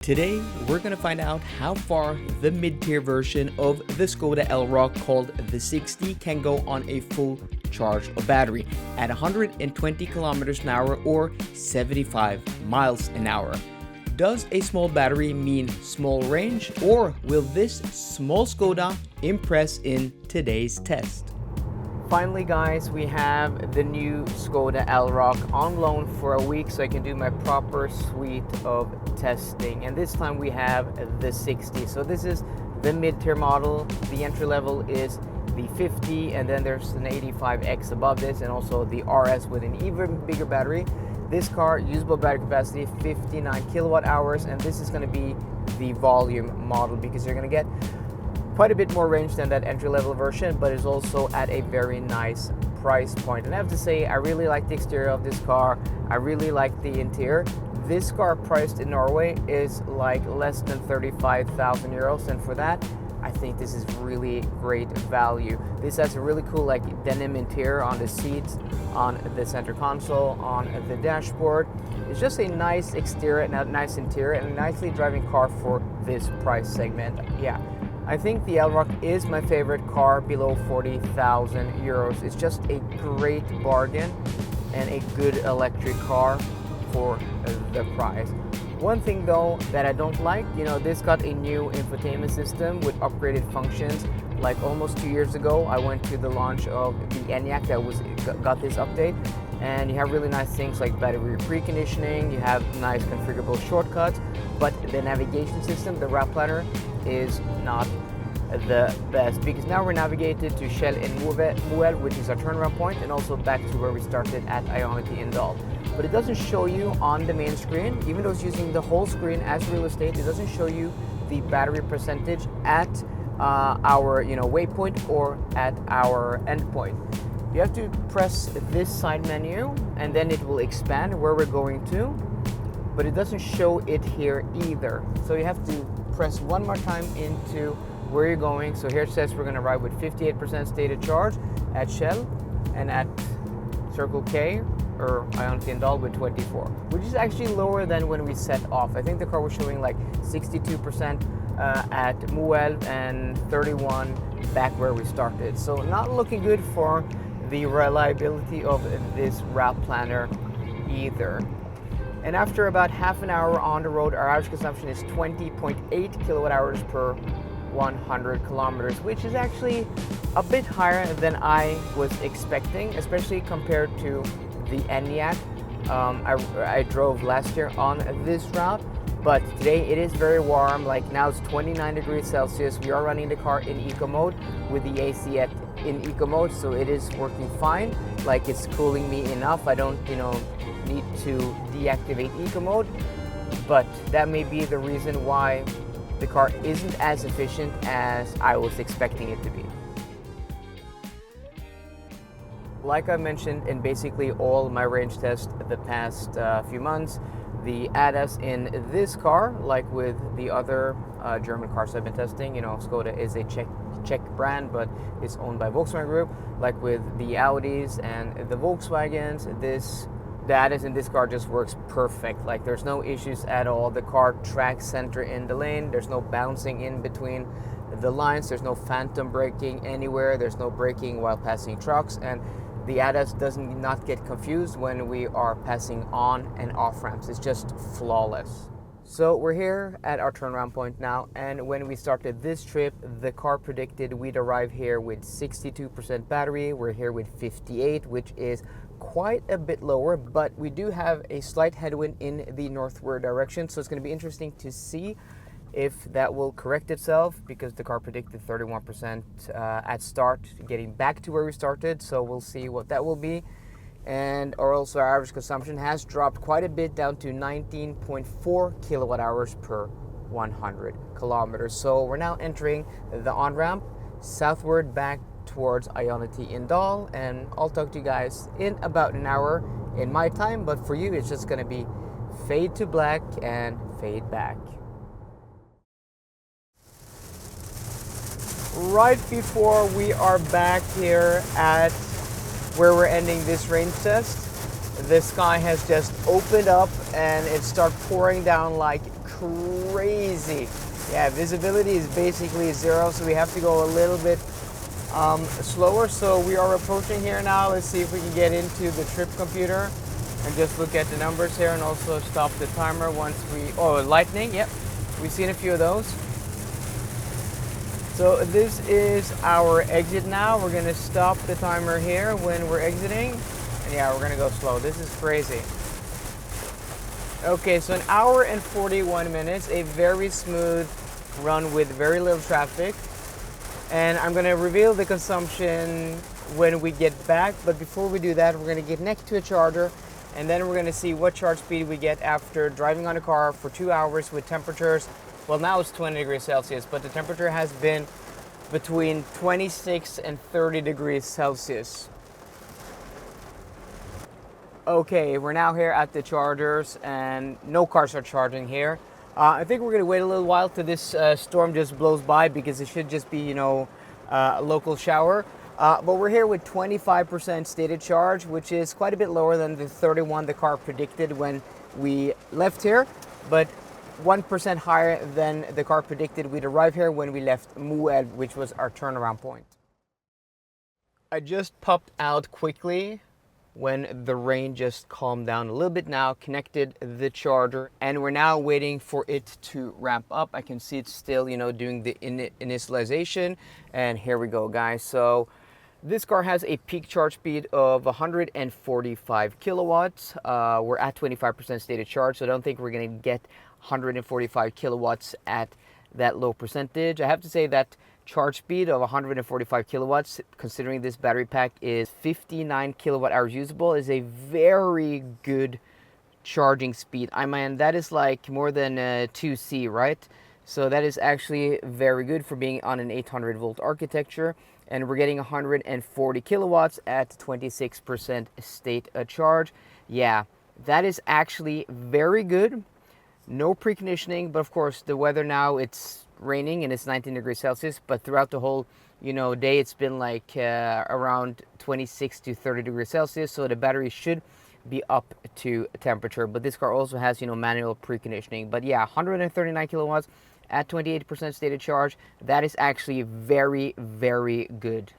Today, we're going to find out how far the mid-tier version of the Skoda Elroq called the 60 can go on a full charge of battery at 120 kilometers an hour or 75 miles an hour. Does a small battery mean small range, or will this small Skoda impress in today's test? Finally guys, we have the new Skoda Elroq on loan for a week so I can do my proper suite of testing, and this time we have the 60. So this is the mid-tier model. The entry level is the 50, and then there's an 85X above this, and also the RS with an even bigger battery. This car, usable battery capacity 59 kilowatt hours, and this is going to be the volume model because you're going to get quite a bit more range than that entry-level version, but it's also at a very nice price point. And I have to say, I really like the exterior of this car. I really like the interior. This car priced in Norway is like less than 35,000 euros, and for that I think this is really great value. This has a really cool like denim interior on the seats, on the center console, on the dashboard. It's just a nice exterior and a nice interior and a nicely driving car for this price segment. Yeah, I think the Elroq is my favorite car below 40,000 euros. It's just a great bargain and a good electric car for the price. One thing though that I don't like, this got a new infotainment system with upgraded functions. Like almost 2 years ago, I went to the launch of the Enyaq that got this update, and you have really nice things like battery preconditioning, you have nice configurable shortcuts, but the navigation system, the route planner, is not the best, because now we're navigated to Shell in Moelv, which is our turnaround point, and also back to where we started at Ionity-Indal. But it doesn't show you on the main screen, even though it's using the whole screen as real estate, it doesn't show you the battery percentage at our waypoint or at our endpoint. You have to press this side menu and then it will expand where we're going to, but it doesn't show it here either. So you have to press one more time into where you're going. So here it says we're going to ride with 58% stated charge at Shell and at Circle K or Ionity-Indal with 24, which is actually lower than when we set off. I think the car was showing like 62% at Moelv and 31 back where we started. So not looking good for the reliability of this route planner either. And after about half an hour on the road, our average consumption is 20.8 kilowatt hours per 100 kilometers, which is actually a bit higher than I was expecting, especially compared to the Enyaq I drove last year on this route. But today it is very warm, like now it's 29 degrees Celsius. We are running the car in eco mode with the AC in eco mode, so it is working fine. Like it's cooling me enough. I don't need to deactivate eco mode, but that may be the reason why the car isn't as efficient as I was expecting it to be. Like I mentioned in basically all my range tests the past few months, the ADAS in this car, like with the other German cars I've been testing, Skoda is a Czech brand, but it's owned by Volkswagen Group. Like with the Audis and the Volkswagens, the ADAS in this car just works perfect. Like there's no issues at all. The car tracks center in the lane. There's no bouncing in between the lines. There's no phantom braking anywhere. There's no braking while passing trucks, and the ADAS does not get confused when we are passing on and off ramps. It's just flawless. So we're here at our turnaround point now, and when we started this trip, the car predicted we'd arrive here with 62% battery. We're here with 58, which is quite a bit lower, but we do have a slight headwind in the northward direction, so it's going to be interesting to see if that will correct itself, because the car predicted 31% at start, getting back to where we started, so we'll see what that will be. And also our average consumption has dropped quite a bit, down to 19.4 kilowatt hours per 100 kilometers. So we're now entering the on-ramp southward back towards Ionity-Indal, and I'll talk to you guys in about an hour in my time, but for you it's just going to be fade to black and fade back. Right before we are back here at where we're ending this range test, the sky has just opened up and it started pouring down like crazy. Yeah, visibility is basically zero, so we have to go a little bit slower. So we are approaching here now. Let's see if we can get into the trip computer and just look at the numbers here, and also stop the timer once we, oh, lightning, yep, we've seen a few of those. So this is our exit now. We're gonna stop the timer here when we're exiting. And yeah, we're gonna go slow. This is crazy. Okay, so an hour and 41 minutes, a very smooth run with very little traffic. And I'm gonna reveal the consumption when we get back, but before we do that, we're gonna get next to a charger, and then we're gonna see what charge speed we get after driving on a car for 2 hours with temperatures. Well, now it's 20 degrees Celsius, but the temperature has been between 26 and 30 degrees Celsius. Okay, we're now here at the chargers, and no cars are charging here. I think we're gonna wait a little while till this storm just blows by, because it should just be, you know, a local shower. But we're here with 25% stated charge, which is quite a bit lower than the 31 the car predicted when we left here, but 1% higher than the car predicted we'd arrive here when we left Moed, which was our turnaround point. I just popped out quickly when the rain just calmed down a little bit now, connected the charger, and we're now waiting for it to ramp up. I can see it's still, you know, doing the initialization, and here we go, guys. So this car has a peak charge speed of 145 kilowatts. We're at 25% stated charge, so I don't think we're going to get 145 kilowatts at that low percentage. I have to say that charge speed of 145 kilowatts, considering this battery pack is 59 kilowatt hours usable, is a very good charging speed. I mean, that is like more than 2C, right? So that is actually very good for being on an 800 volt architecture. And we're getting 140 kilowatts at 26% state charge. Yeah, that is actually very good. No preconditioning, but of course the weather now, it's raining and it's 19 degrees Celsius, but throughout the whole, you know, day it's been like around 26 to 30 degrees Celsius, so the battery should be up to temperature. But this car also has, you know, manual preconditioning. But yeah, 139 kilowatts at 28% stated charge. That is actually very, very good.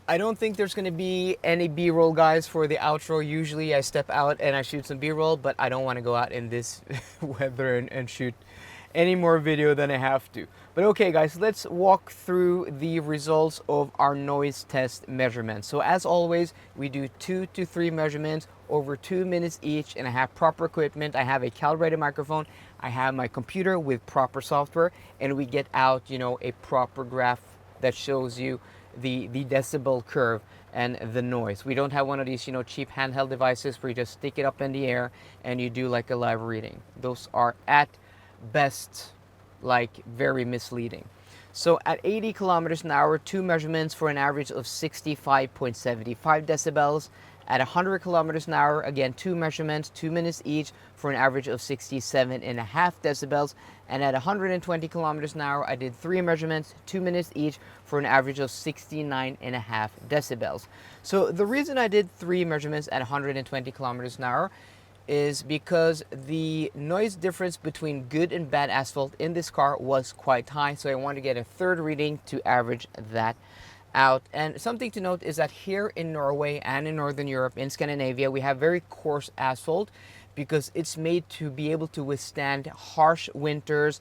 I don't think there's going to be any B-roll, guys, for the outro. Usually I step out and I shoot some B-roll, but I don't want to go out in this weather and shoot any more video than I have to. But okay, guys, let's walk through the results of our noise test measurements. So as always, we do 2 to 3 measurements over 2 minutes each, and I have proper equipment. I have a calibrated microphone, I have my computer with proper software, and we get out, you know, a proper graph that shows you the decibel curve and the noise. We don't have one of these, you know, cheap handheld devices where you just stick it up in the air and you do like a live reading. Those are at best like very misleading. So at 80 kilometers an hour, 2 measurements for an average of 65.75 decibels. At 100 kilometers an hour, again 2 measurements, 2 minutes each, for an average of 67.5 decibels. And at 120 kilometers an hour, I did 3 measurements, 2 minutes each, for an average of 69.5 decibels. So the reason I did 3 measurements at 120 kilometers an hour is because the noise difference between good and bad asphalt in this car was quite high, so I wanted to get a third reading to average that out. And something to note is that here in Norway and in Northern Europe, in Scandinavia, we have very coarse asphalt because it's made to be able to withstand harsh winters,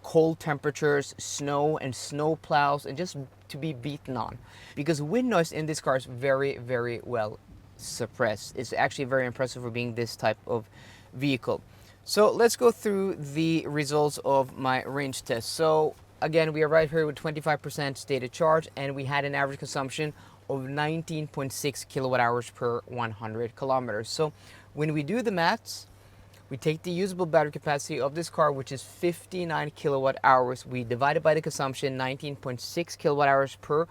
cold temperatures, snow and snow plows, and just to be beaten on. Because wind noise in this car is very, very well suppressed. It's actually very impressive for being this type of vehicle. So let's go through the results of my range test. So again, we are right here with 25% stated charge, and we had an average consumption of 19.6 kilowatt hours per 100 kilometers. So when we do the maths, we take the usable battery capacity of this car, which is 59 kilowatt hours. We divide it by the consumption, 19.6 kilowatt hours per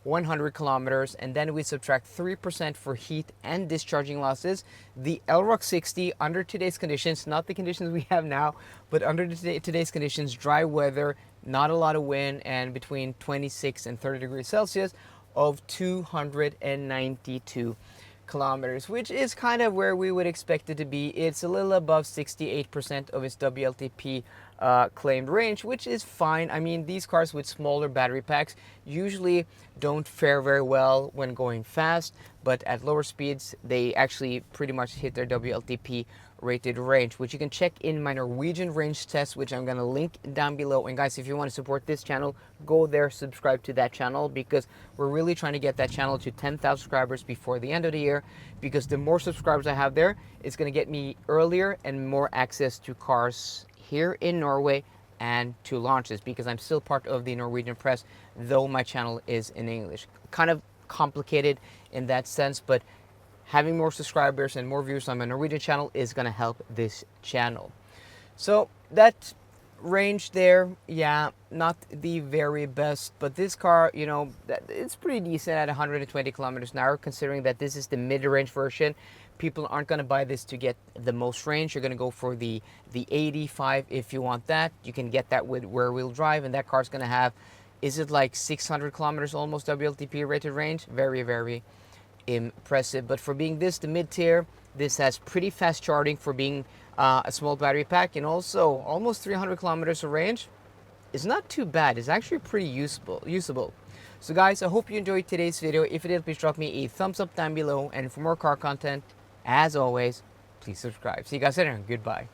100 kilometers, and then we subtract 3% for heat and discharging losses. The Elroq 60, under today's conditions, not the conditions we have now, but under today's conditions, dry weather, not a lot of wind, and between 26 and 30 degrees Celsius, of 292 kilometers, which is kind of where we would expect it to be. It's a little above 68% of its WLTP claimed range, which is fine. I mean, these cars with smaller battery packs usually don't fare very well when going fast, but at lower speeds, they actually pretty much hit their WLTP rated range, which you can check in my Norwegian range test, which I'm going to link down below. And guys, if you want to support this channel, go there, subscribe to that channel, because we're really trying to get that channel to 10,000 subscribers before the end of the year, because the more subscribers I have there, it's going to get me earlier and more access to cars here in Norway and to launches, because I'm still part of the Norwegian press, though my channel is in English. Kind of complicated in that sense, but having more subscribers and more views on my Norwegian channel is going to help this channel. So that range there, yeah, not the very best, but this car, you know, it's pretty decent at 120 kilometers an hour, considering that this is the mid-range version. People aren't going to buy this to get the most range. You're going to go for the 85 if you want that. You can get that with rear-wheel drive, and that car's going to have, is it like 600 kilometers almost WLTP rated range? Very, very impressive. But for being this, the mid-tier, this has pretty fast charging for being a small battery pack, and also almost 300 kilometers of range is not too bad. It's actually pretty usable. So guys, I hope you enjoyed today's video. If you did, please drop me a thumbs up down below, and for more car content, as always, please subscribe. See you guys later, and goodbye.